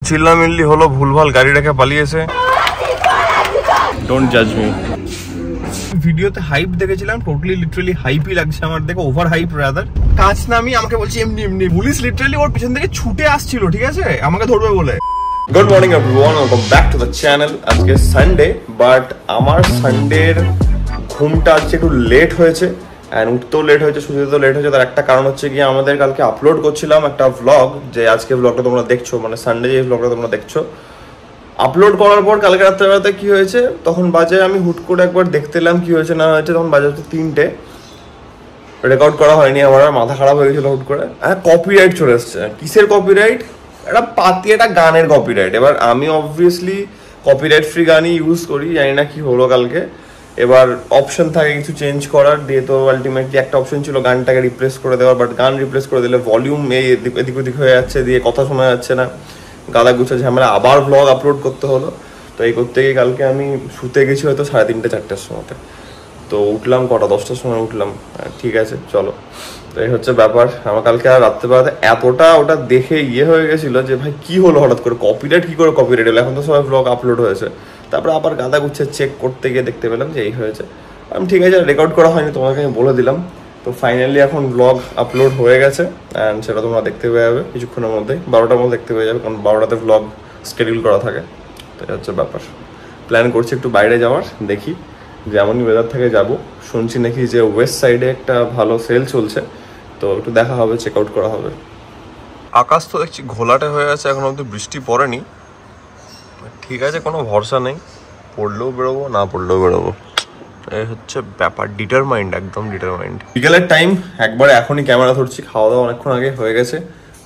চিল্লামিল্লি হলো, ভুলভাল গাড়ি রেখে পালিয়েছে। ডোন্ট জাজ মি। ভিডিওতে হাইপ দেখেছিলাম, টোটালি লিটারালি হাইপই লাগছে আমার দেখে, ওভার হাইপ রাদার। কাজ নামি আমাকে বলছে এমনি এমনি, পুলিশ লিটারালি ওর পিছন থেকে ছুটে আসছিল, ঠিক আছে, আমাকে ধরবে বলে। Good morning everyone, welcome back to the channel. আজকে সানডে, বাট আমার সানডের ঘুমটা আজকে একটু লেট হয়েছে, অ্যান্ড উঠতেও লেট হয়েছে, শুতেও লেট হয়েছে। তার একটা কারণ হচ্ছে গিয়ে আমাদের কালকে আপলোড করছিলাম একটা ভ্লগ, যে আজকে ভ্লগটা তোমরা দেখছো, মানে সানডে যে ভ্লগটা তোমরা দেখছো, আপলোড করার পর কালকে রাত্রেবেলাতে কি হয়েছে, তখন বাজে, আমি হুট করে একবার দেখতে এলাম কি হয়েছে না হয়েছে, তখন বাজে হচ্ছে 3টে। রেকর্ড করা হয়নি, আমার মাথা খারাপ হয়ে গেছিলো হুট করে। হ্যাঁ, কপিরাইট চলে এসছে। কিসের কপিরাইট? একটা গানের কপিরাইট। এবার আমি অবভিয়াসলি কপিরাইট ফ্রি গানই ইউজ করি, জানি না কি হলো কালকে। এবার অপশন থাকে কিছু চেঞ্জ করার, দিয়ে তো আলটিমেটলি একটা অপশন ছিল গানটাকে রিপ্লেস করে দেওয়ার, বাট গান রিপ্লেস করে দিলে ভলিউম এদিক ওদিক হয়ে যাচ্ছে, দিয়ে কথা শোনা যাচ্ছে না, গাদা গুছা ঝামেলা, আবার ব্লগ আপলোড করতে হলো। তো এই করতে গিয়ে কালকে আমি শুতে গেছি হয়তো 3:30-4টার সময়তে, তো উঠলাম কটা 10টার সময় উঠলাম। ঠিক আছে, চলো। তো এই হচ্ছে ব্যাপার। আমার কালকে আর রাত্রেবেলাতে এতটা ওটা দেখে হয়ে গেছিলো যে ভাই কি হলো হঠাৎ করে, কপিরাইট কি করে কপিরাইট হলো, এখন তো সবাই ব্লগ আপলোড হয়েছে। তারপরে আবার গাদা গুচ্ছে চেক করতে গিয়ে দেখতে পেলাম যে এই হয়েছে। আমি ঠিক আছে, রেকর্ড করা হয়নি, তোমাকে আমি বলে দিলাম। তো ফাইনালি এখন ব্লগ আপলোড হয়ে গেছে, অ্যান্ড সেটা তোমরা দেখতে পেয়ে যাবে কিছুক্ষণের মধ্যেই, 12টার মধ্যে দেখতে পেয়ে যাবে, কারণ 12টাতে ব্লগ শিডিউল করা থাকে। তো এই হচ্ছে ব্যাপার। প্ল্যান করছি একটু বাইরে যাওয়ার, দেখি যেমনই ওয়েদার থেকে যাব। শুনছি নাকি যে ওয়েস্ট সাইডে একটা ভালো সেল চলছে, তো একটু দেখা হবে, চেক আউট করা হবে। আকাশ তো দেখছি ঘোলাটে হয়ে আছে, এখন অব্দি বৃষ্টি পড়েনি। ঠিক আছে, কোনো ভরসা নেই, পড়লেও বেরোবো, না পড়লেও বেরোবো। এই হচ্ছে ব্যাপার, ডিটারমাইন্ড, একদম ডিটারমাইন্ড। বিকেলের টাইম, একবারে এখনই ক্যামেরা ধরছি। খাওয়া দাওয়া অনেকক্ষণ আগে হয়ে গেছে।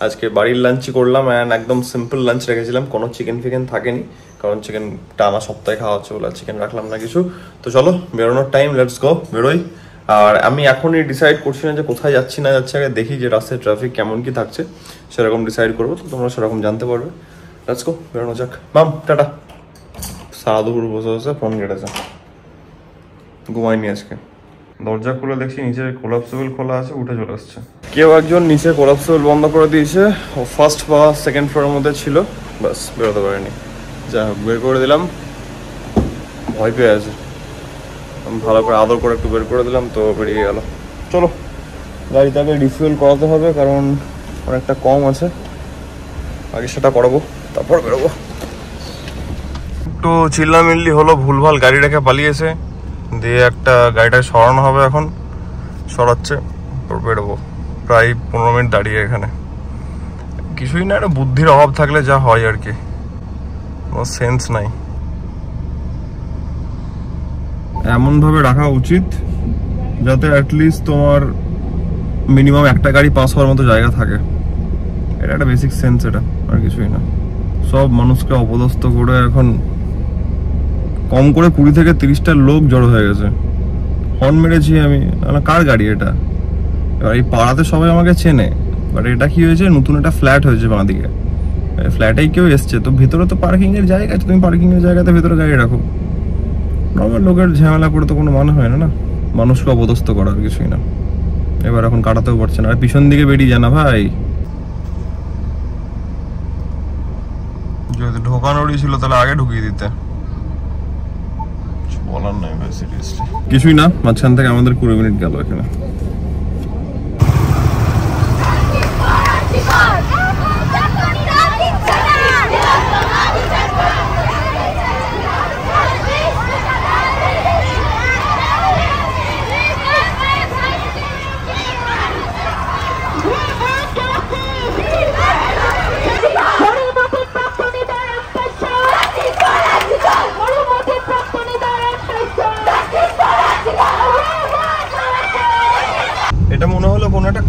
আজকে বাড়ির লাঞ্চই করলাম, অ্যান্ড একদম সিম্পল লাঞ্চ রেখেছিলাম, কোনো চিকেন ফিকেন থাকেনি, কারণ চিকেনটা আমার সপ্তাহে খাওয়া হচ্ছে বলে চিকেন রাখলাম না কিছু। তো চলো, বেরোনোর টাইম, লেটস গো, বেরোই। আর আমি এখনই ডিসাইড করছি না যে কোথায় যাচ্ছি না যাচ্ছি, আগে দেখি যে রাস্তায় ট্রাফিক কেমন কি থাকছে, সেরকম ডিসাইড করবো, তো তোমরা সেরকম জানতে পারবে। লেটস গো, বেরোনো যাক। মাম টাটা। সারা দুপুর বসে বসে ফোন কেটেছে, ঘুমাইনি আজকে। দরজা খুলে দেখছি নিচে কোলাপসেবল খোলা আছে, উঠে চলে আসছে। কেউ একজন নিচে কোলাপসেবল বন্ধ করে দিয়েছে, ফার্স্ট বা সেকেন্ড ফ্লোরের মধ্যে ছিল, বাস বেরোতে পারিনি। যা হোক, বের করে দিলাম। ভয় পেয়ে আছে, আমি ভালো করে আদর করে একটু বের করে দিলাম, তো বেরিয়ে গেল। চলো, গাড়িটাকে রিফুয়েল করাতে হবে, কারণ অনেকটা কম আছে, আগে সেটা করাবো, তারপর বেরোবো। একটু চিল্লামিল্লি হলো, ভুলভাল গাড়ি রেখে পালিয়েছে, দিয়ে একটা গাড়িটাকে সরানো হবে, এখন সরাচ্ছে, বেরোবো। প্রায় 15 মিনিট দাঁড়িয়ে এখানে, কিছুই না, একটা বুদ্ধির অভাব থাকলে যা হয় আর কি, কোনো সেন্স নাই। এমনভাবে রাখা উচিত যাতে অ্যাটলিস্ট তোমার মিনিমাম একটা গাড়ি পাস হওয়ার মতো জায়গা থাকে, এটা একটা বেসিক সেন্স, এটা আর কিছুই না। সব মানুষকে অপদস্থ করে এখন কম করে 20 থেকে 30টা লোক জড়ো হয়ে গেছে। হর্ন মেরেছি আমি, কার গাড়ি এটা? এবার এই পাড়াতে সবাই আমাকে চেনে, বাট এটা কি হয়েছে, নতুন একটা ফ্ল্যাট হয়েছে বাঁদিকে, ফ্ল্যাটেই কেউ এসছে, তো ভেতরে তো পার্কিং এর জায়গা আছে, তুমি পার্কিং এর জায়গাতে ভেতরে গাড়ি রাখো। নর্মাল লোকের ঝামেলা করে তো কোনো মানে হয় না, না মানুষকে অপদস্থ করার কিছুই না। এবার এখন কাটাতেও পারছে না, আর পিছন দিকে বেরিয়ে যায় না ভাই। যদি ঢোকানোরই ছিল তাহলে আগে ঢুকিয়ে দিতে, বলার নাই ভাই, সিরিয়াসলি কিছুই না। মাঝখান থেকে আমাদের 20 মিনিট গেল এখানে।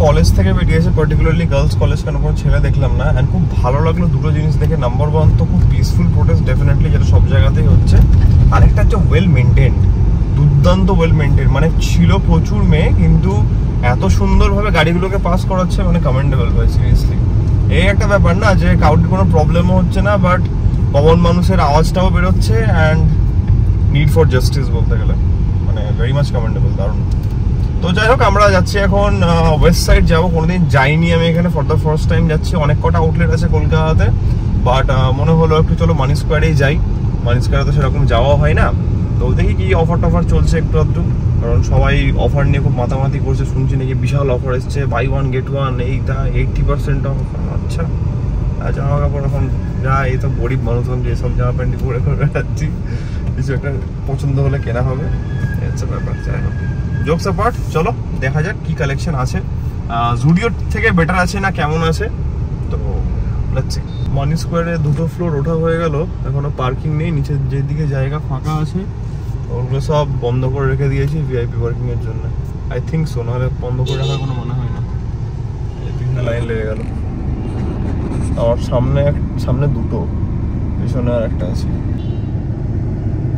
কলেজ থেকে বেরিয়েছে, পার্টিকুলারলি গার্লস কলেজ, কেন কোনো ছেলে দেখলাম না। অ্যান্ড খুব ভালো লাগলো দুটো জিনিস দেখে। নাম্বার 1 তো খুব পিসফুল প্রোটেস্ট, ডেফিনেটলি, যেটা সব জায়গাতেই হচ্ছে। আরেকটা হচ্ছে ওয়েল মেনটেন্ড, দুর্দান্ত ওয়েল মেনটেন্ড, মানে ছিল প্রচুর মেয়ে, কিন্তু এত সুন্দরভাবে গাড়িগুলোকে পাস করাচ্ছে, মানে কমেন্ডেবল ভাই, সিরিয়াসলি। এই একটা ব্যাপার না যে কাউন্টির কোনো প্রবলেমও হচ্ছে না, বাট কমন মানুষের আওয়াজটাও বেরোচ্ছে, অ্যান্ড নিড ফর জাস্টিস বলতে গেলে, মানে ভেরি মাচ কমেন্ডেবল, দারুণ। তো যাই হোক, আমরা যাচ্ছি এখন ওয়েস্ট সাইড যাবো। কোনোদিন যাইনি আমি এখানে, ফর দ্য ফার্স্ট টাইম যাচ্ছি। অনেক কটা আউটলেট আছে কলকাতাতে, বাট মনে হলো একটু চলো মানি স্কোয়ারেই যাই। মানি স্কোয়ারে তো সেরকম যাওয়া হয় না, তো দেখি কি অফার টফার চলছে একটু আধটু, কারণ সবাই অফার নিয়ে খুব মাতামাতি করছে, শুনছি নাকি বিশাল অফার এসছে, বাই ওয়ান গেট ওয়ান, এইটা 80% অফ। আচ্ছা, জামা কাপড় এখন যা, এই তো গরিব মানুষ যেসব জামা প্যান্ট পরে করে বেড়াচ্ছি, কিছু একটা পছন্দ হলে কেনা হবে, ব্যাপার। যাই হোক, জোকস অ্যাপার্ট, চলো দেখা যাক কি কালেকশন আছে, জুডিও থেকে বেটার আছে না কেমন আছে। তো মানি স্কোয়ারে 2টো ফ্লোর ওঠা হয়ে গেল, এখনো পার্কিং নেই, নিচের যেদিকে জায়গা ফাঁকা আছে ওগুলো সব বন্ধ করে রেখে দিয়েছি ভিআইপি পার্কিং এর জন্য। আই থিঙ্ক সো, নাহলে বন্ধ করে রাখার কোনো মনে হয় না। তিনটা লাইন লেগে গেল, আমার সামনে 2টো, পিছনে আর একটা আছে।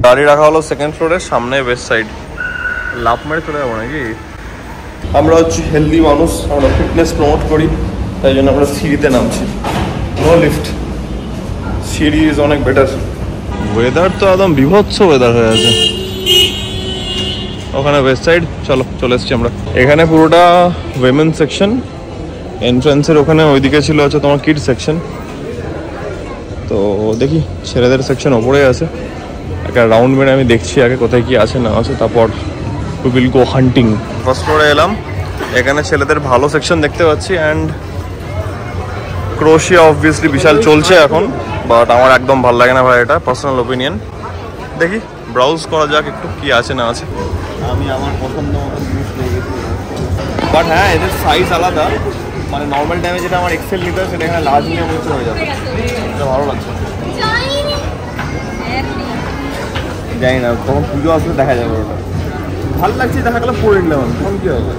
গাড়ি রাখা হলো সেকেন্ড ফ্লোরের সামনে ওয়েস্ট সাইড। লাভ মেরে চলে যাবো নাকি? আমরা হচ্ছে হেলদি মানুষ, আমরা ফিটনেস প্রমোট করি, তাই জন্য আমরা সিঁড়িতে নামছি, নো লিফট। সিঁড়ি ইজ অনেক বেটার। ওয়েদার তো একদম বিভৎস ওয়েদার হয়ে আছে ওখানে ওয়েস্ট সাইড। চলে এসছি আমরা এখানে, পুরোটা উইমেন সেকশন। এন্ট্রান্সের ওখানে ওইদিকে ছিল হচ্ছে তোমার কিড সেকশন, তো দেখি ছেলেদের সেকশন ওপরে আছে। একটা রাউন্ড মেরে আমি দেখছি আগে কোথায় কি আছে না আছে, তারপর we will go hunting. First ফ্লোরে এলাম, এখানে ছেলেদের ভালো সেকশন দেখতে পাচ্ছি, অ্যান্ড ক্রোশিয়া অবভিয়াসলি বিশাল চলছে এখন, বাট আমার একদম ভালো লাগে না ভাই, এটা পার্সোনাল ওপিনিয়ন। দেখি ব্রাউজ করা যাক একটু কি আছে না আছে। আমি আমার পছন্দ মতো জিনিস নিয়ে গেছি, বাট হ্যাঁ এদের সাইজ আলাদা, মানে নর্মাল টাইমে যেটা আমার এক্সেল নিতে হয় সেটা এখানে লার্জ নিয়ে বলতে হয়ে যাবে, এটা ভালো লাগছে। জানি না তখন পুজো আসলে দেখা যাবে, ওটা ভালো লাগছে, দেখা গেলে পরে নিলাম, তখন কি হবে।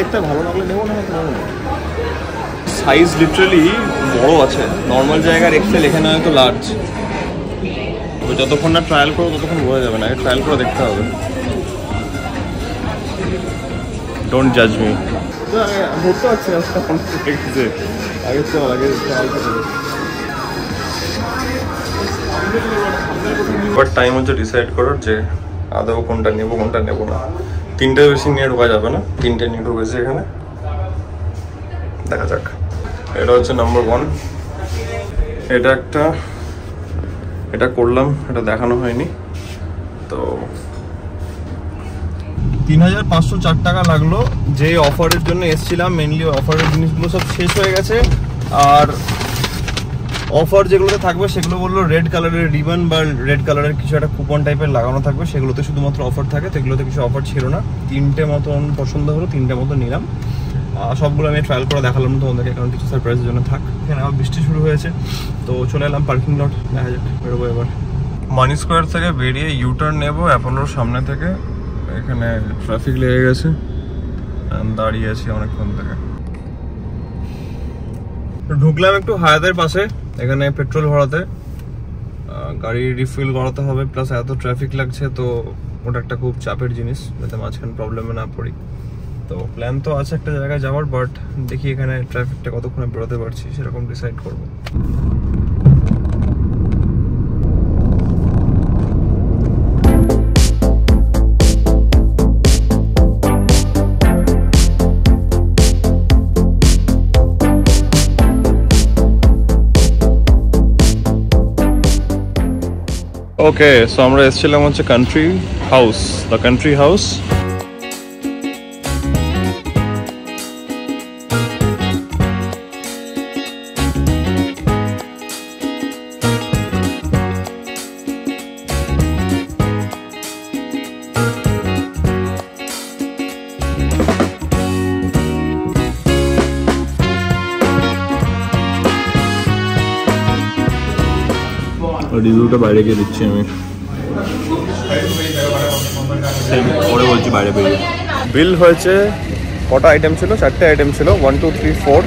দেখতে ভালো লাগলে নেবো না, সাইজ লিটারালি বড় আছে, নর্মাল জায়গার এক্সেল, এখানে হয়তো লার্জ। যতক্ষণ না ট্রায়াল করবো ততক্ষণ বোঝা যাবে না, ট্রায়াল করে দেখতে হবে। ডোন্ট জাজ মি। ধরতে পারছি না আগে চল, আগে বাট টাইম হচ্ছে ডিসাইড করার যে আদৌ কোনটা নেবো কোনটা নেবো না। 3টে বেশি নিয়ে ঢোকা যাবে না, 3টে নিয়ে ঢুকেছে এখানে, দেখা যাক। এটা হচ্ছে নাম্বার 1, এটা করলাম, এটা দেখানো হয়নি। তো 3504 টাকা লাগলো, যে অফারের জন্য এসেছিলাম। মেনলি অফারের জিনিসগুলো সব শেষ হয়ে গেছে, আর অফার যেগুলোতে থাকবে সেগুলো বললো রেড কালারের রিবন বা রেড কালারের কিছু একটা কুপন টাইপের লাগানো থাকবে, সেগুলোতে শুধুমাত্র অফার থাকে, তো এগুলোতে কিছু অফার ছিল না। 3টে মতন পছন্দ হলো, 3টে মতো নিলাম। সবগুলো আমি ট্রায়াল করে দেখালাম না তোমাদেরকে, কারণ কিছু সারপ্রাইজের জন্য থাক। এখানে আবার বৃষ্টি শুরু হয়েছে, তো চলে এলাম পার্কিং লট, দেখা যাক বেরোবো এবার। মানি স্কোয়ার থেকে বেরিয়ে ইউটার্ন নেবো অ্যাপোলোর সামনে থেকে। এখানে ট্রাফিক লেগে গেছে, দাঁড়িয়ে আছি অনেকক্ষণ থেকে। ঢুকলাম একটু হায়াতের পাশে, এখানে পেট্রোল ভরাতে, গাড়ি রিফিল করাতে হবে, প্লাস এত ট্রাফিক লাগছে, তো ওটা একটা খুব চাপের জিনিস, যাতে মাঝখানে প্রবলেমে না পড়ি। তো প্ল্যান তো আছে একটা জায়গায় যাওয়ার, বাট দেখি এখানে ট্রাফিকটা কতক্ষণে বেরোতে পারছি সেরকম ডিসাইড করবো। ওকে, সো আমরা এসেছিলাম হচ্ছে country house, the country house. রিভিউটা বাইরে গিয়ে দিচ্ছি আমি, পরে বলছি বাইরে বেরিয়ে। বিল হয়েছে কটা আইটেম ছিল? 4টে আইটেম ছিল, 1 2 3 4,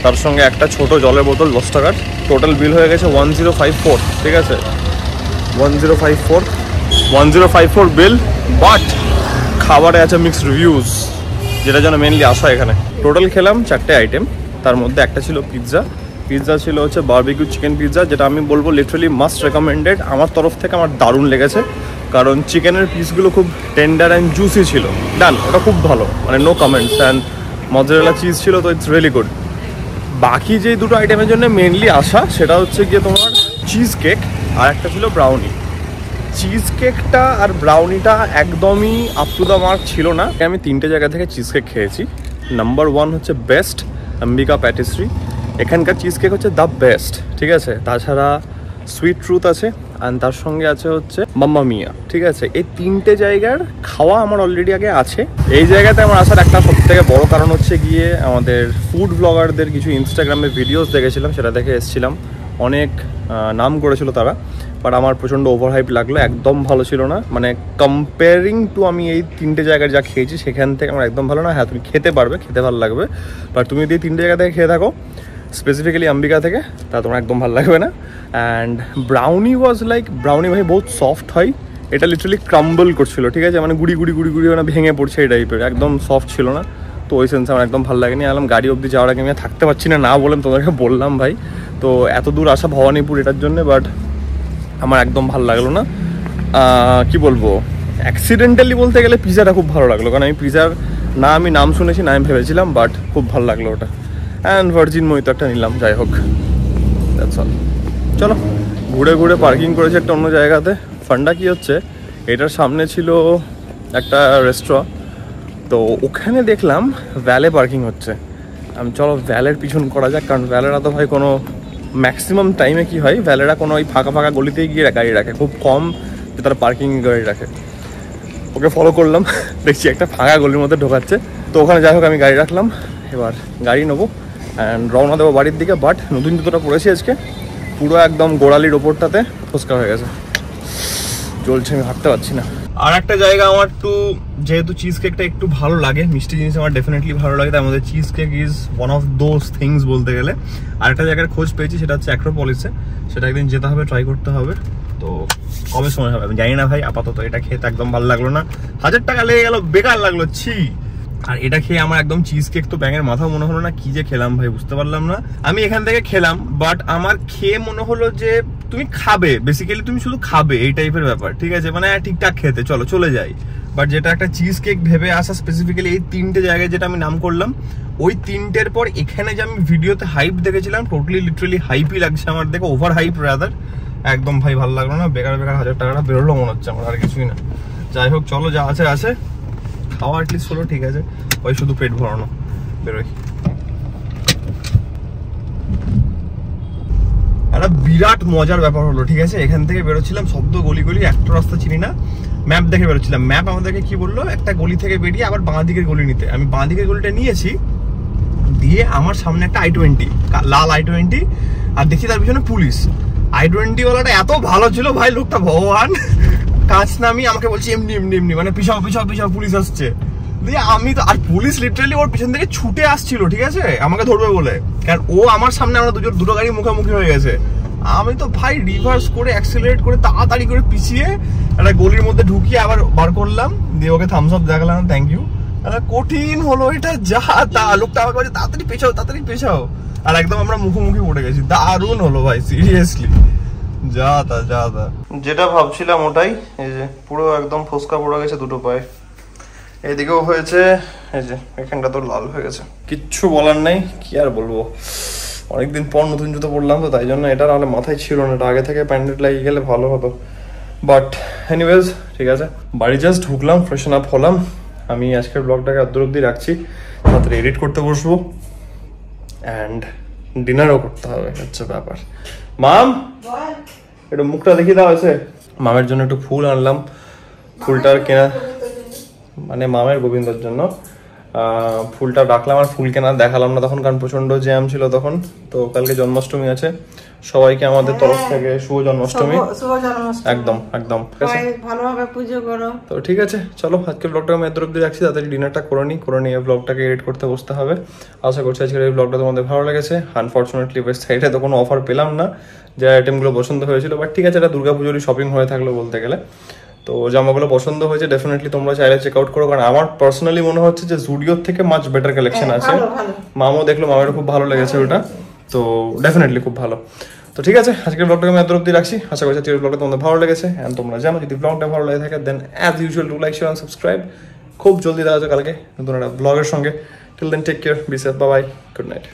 তার সঙ্গে একটা ছোট জলের বোতল 10 টাকার। টোটাল বিল হয়ে গেছে 1054, ঠিক আছে, 1054 বিল। বাট খাবারে আছে মিক্সড রিভিউজ, যেটা যেন মেনলি আসা এখানে। টোটাল খেলাম 4টে আইটেম, তার মধ্যে একটা ছিল পিৎজা, পিৎজা ছিল হচ্ছে বারবিকিউ চিকেন পিৎজা, যেটা আমি বলবো লিটারালি মাস্ট রেকমেন্ডেড আমার তরফ থেকে। আমার দারুণ লেগেছে, কারণ চিকেনের পিসগুলো খুব টেন্ডার অ্যান্ড জুসি ছিল। ডান, ওটা খুব ভালো, মানে no comments. And mozzarella cheese ছিল, তো ইটস রিয়েলি গুড। বাকি যে দুটো আইটেমের জন্য মেনলি আসা, সেটা হচ্ছে গিয়ে তোমার চিজ কেক আর একটা ছিল ব্রাউনি। চিজ কেকটা আর ব্রাউনিটা একদমই আপ টু দ্য মার্ক ছিল না। আমি 3টে জায়গা থেকে চিজ কেক খেয়েছি। নাম্বার 1 হচ্ছে বেস্ট আম্বিকা প্যাটিস্ট্রি, এখানকার চিজ কেক হচ্ছে দ্য বেস্ট, ঠিক আছে। তাছাড়া সুইট ট্রুথ আছে, অ্যান্ড তার সঙ্গে আছে হচ্ছে মাম্মা মিয়া, ঠিক আছে। এই 3টে জায়গার খাওয়া আমার অলরেডি আগে আছে। এই জায়গাতে আমার আসার একটা সবথেকে বড় কারণ হচ্ছে গিয়ে আমাদের ফুড ব্লগারদের কিছু ইনস্টাগ্রামে ভিডিওস দেখেছিলাম, সেটা দেখে এসেছিলাম। অনেক নাম করেছিল তারা, বাট আমার প্রচণ্ড ওভার হাইপ লাগলো, একদম ভালো ছিল না। মানে কম্পেয়ারিং টু আমি এই 3টে জায়গায় যা খেয়েছি সেখান থেকে আমার একদম ভালো না। হ্যাঁ, তুমি খেতে পারবে, খেতে ভালো লাগবে, বাট তুমি যদি 3টে জায়গা থেকে খেয়ে থাকো, স্পেসিফিক্যালি আম্বিকা থেকে, তা তোমার একদম ভালো লাগবে না। And brownie was like, brownie ভাই বহুত সফট হয়, এটা লিটারালি ক্রাম্বল করছিল, ঠিক আছে। মানে গুড়ি মানে ভেঙে পড়ছে এই টাইপের, একদম সফট ছিল না। তো ওই সেন্সে আমার একদম ভালো লাগেনি। আলাম গাড়ি অবধি যাওয়ার আগে আমি থাকতে পারছি না বললাম, তোমাদেরকে বললাম ভাই। তো এত দূর আসা ভবানীপুর এটার জন্য, বাট আমার একদম ভালো লাগলো না। কি বলবো, অ্যাক্সিডেন্টালি বলতে গেলে পিজাটা খুব ভালো লাগলো, কারণ আমি পিজার আমি নাম শুনেছি, না আমি ভেবেছিলাম, বাট খুব ভালো লাগলো ওটা। অ্যান্ড ভার্জিন মহিতো একটা নিলাম, যাই হোক, দ্যাটস অল। চলো ঘুরে ঘুরে পার্কিং করেছি একটা অন্য জায়গাতে। ফান্ডা কি হচ্ছে, এটার সামনে ছিল একটা রেস্টুরেন্ট, তো ওখানে দেখলাম ভ্যালে পার্কিং হচ্ছে। আমি চলো ভ্যালের পিছন করা যাক, কারণ ভ্যালেরা তো ভাই কোনো ম্যাক্সিমাম টাইমে কি হয়, ভ্যালেরা কোনো ওই ফাঁকা গলিতেই গিয়ে গাড়ি রাখে, খুব কম যে তারা পার্কিং গাড়ি রাখে। ওকে ফলো করলাম, দেখছি একটা ফাঁকা গলির মধ্যে ঢোকাচ্ছে, তো ওখানে যাই হোক আমি গাড়ি রাখলাম। এবার গাড়ি নেবো অ্যান্ড রওনা দেবো বাড়ির দিকে। বাট নতুন জুতোটা পড়েছি আজকে, পুরো একদম গোড়ালির ওপরটাতে ফোসকা হয়ে গেছে, চলছে, আমি হাঁটতে পারছি না। আর একটা জায়গা আমার তো, যেহেতু চিজ কেকটা একটু ভালো লাগে, মিষ্টি জিনিস আমার ডেফিনেটলি ভালো লাগে, তার মধ্যে cheese cake is one of those things বলতে গেলে। আর একটা জায়গার খোঁজ পেয়েছি, সেটা হচ্ছে অ্যাক্রোপলিসে, সেটা একদিন যেতে হবে, ট্রাই করতে হবে। তো কবে সময় হবে আমি জানি না ভাই, আপাতত এটা খেতে একদম ভালো লাগলো না, 1000 টাকা লেগে গেল, বেকার লাগলো, ছি। আর এটা খেয়ে আমার একদম চিজ কেক তো ব্যাঙের মাথা মনে হলো না, কি যে খেলাম ভাই বুঝতে পারলাম না। আমি এখান থেকে খেলাম, বাট আমার খেয়ে মনে হলো যে তুমি খাবে, বেসিক্যালি তুমি শুধু খাবে এই টাইপের ব্যাপার, ঠিক আছে। মানে ঠিকঠাক খেতে চলে যাই, বাট যেটা একটা চিজ কেক ভেবে আসা, স্পেসিফিক্যালি এই 3টে জায়গায় যেটা আমি নাম করলাম, ওই 3টের পর এখানে যে আমি ভিডিওতে হাইপ দেখেছিলাম, টোটালি লিটারালি হাইপই লাগছে আমার দেখে, ওভার হাইপ রাদার। একদম ভাই ভালো লাগলো না, বেকার 1000 টাকাটা বেরোলো মনে হচ্ছে আমার, আর কিছুই না। যাই হোক চলো, যা আছে খাওয়া অ্যাটলিস্ট হলো, ঠিক আছে, ওই শুধু পেট ভরানো, বেরোই। একটা বিরাট মজার ব্যাপার হলো, ঠিক আছে। এখান থেকে বেরোচ্ছিলাম, শব্দ গলি একটা রাস্তা চিনি না, ম্যাপ দেখে বেরোচ্ছিলাম। ম্যাপ আমাদেরকে কি বললো, একটা গলি থেকে বেরিয়ে আবার বাঁ দিকের গলি নিতে। আমি বাঁ দিকের গলিটা নিয়েছি, দিয়ে আমার সামনে একটা i20, লাল i20, আর দেখি তার পিছনে পুলিশ। i20 ওয়ালাটা এত ভালো ছিল ভাই, লোকটা ভগবান, কাঁচ নামিয়ে আমাকে বলছে এমনি মানে পিছাও পুলিশ আসছে। দিয়ে আমি তো, আর পুলিশ লিটারালি ওর পিছন থেকে ছুটে আসছিল, ঠিক আছে, আমাকে ধরবে বলে, কারণ ও আমার সামনে, আমরা দুটো গাড়ি মুখোমুখি হয়ে গেছে। আমি তো ভাই রিভার্স করে অ্যাক্সিলারেট করে তাড়াতাড়ি করে পিছিয়ে একটা গলির মধ্যে ঢুকিয়ে আবার বার করলাম, দিয়ে ওকে থামস আপ দেখালাম, থ্যাংক ইউ। কঠিন হলো এটা, যা তা লোকটা আমাকে বলছে তাড়াতাড়ি পেছাও, আর একদম আমরা মুখোমুখি পড়ে গেছি। দারুণ হলো ভাই, সিরিয়াসলি, যা তা যেটা ভাবছিলাম ওটাই। এই যে পুরো একদম ফোসকা পড়ে গেছে দুটো পায়ে, এদিকেও হয়েছে, এই যে এখানটা তো লাল হয়ে গেছে। কিচ্ছু বলার নেই, কি আর বলবো, অনেকদিন পর নতুন জুতো পরলাম তো, তাই জন্য এটা নাহলে মাথায় ছিল না, এটা আগে থেকে প্যান্ডেট লাগিয়ে গেলে ভালো হতো। বাট এনিওয়েজ ঠিক আছে, বাড়ি জাস্ট ঢুকলাম, ফ্রেশন আপ হলাম। আমি আজকের ব্লগটাকে আদ্র অব্দি রাখছি, তাড়াতাড়ি এডিট করতে বসবো অ্যান্ড ডিনারও করতে হবে, হচ্ছে ব্যাপার। মাম একটু মুখটা দেখিয়ে দেওয়া হয়েছে। মামের জন্য একটু ফুল আনলাম, ফুলটার কেনা মানে মামের গোবিন্দর জন্য ফুলটা রাখলাম, আর ফুল কেনা দেখালাম না তখন, কারণ প্রচন্ড জ্যাম ছিল তখন। তো কালকে জন্মাষ্টমী আছে, সবাইকে আমাদের তরফ থেকে শুভ জন্মাষ্টমী। একদম ভালোভাবে পুজো করো। তো ঠিক আছে, চলো আজকে ব্লগটা আমি এত অব্দি রাখছি, তাড়াতাড়ি ডিনারটা করে নিয়ে ব্লগটাকে এডিট করতে বসতে হবে। আশা করছি আজকের এই ব্লগটা তোমাদের ভালো লেগেছে। আনফর্চুনেটলি ওয়েবসাইটে তো কোনো অফার পেলাম না, যে আইটেমগুলো পছন্দ হয়েছিল, বাট ঠিক আছে, এটা দুর্গাপুজোরই শপিং হয়ে থাকলো বলতে গেলে। তো জামাগুলো পছন্দ হয়েছে, ডেফিনেটলি তোমরা চাইলে চেক আউট করো, কারণ আমার পার্সোনালি মনে হচ্ছে যে জুডিওর থেকে মাচ বেটার কালেকশন আছে। মামও দেখলো, মামেরও খুব ভালো লেগেছে ওটা। তো ডেফিনেটলি খুব ভালো। তো ঠিক আছে, আজকের ব্লগটাকে আমি এত অব্দি রাখছি। আশা করছি আজকের ব্লগটা তোমাদের ভালো লেগেছে। অ্যান্ড তোমরা জানো যদি ব্লগটা ভালো লেগে থাকে then as usual do like share and subscribe. খুব জলদি দেখা যাচ্ছে কালকে নতুন একটা ব্লগের সঙ্গে। Till then take care, be safe, bye bye, good night.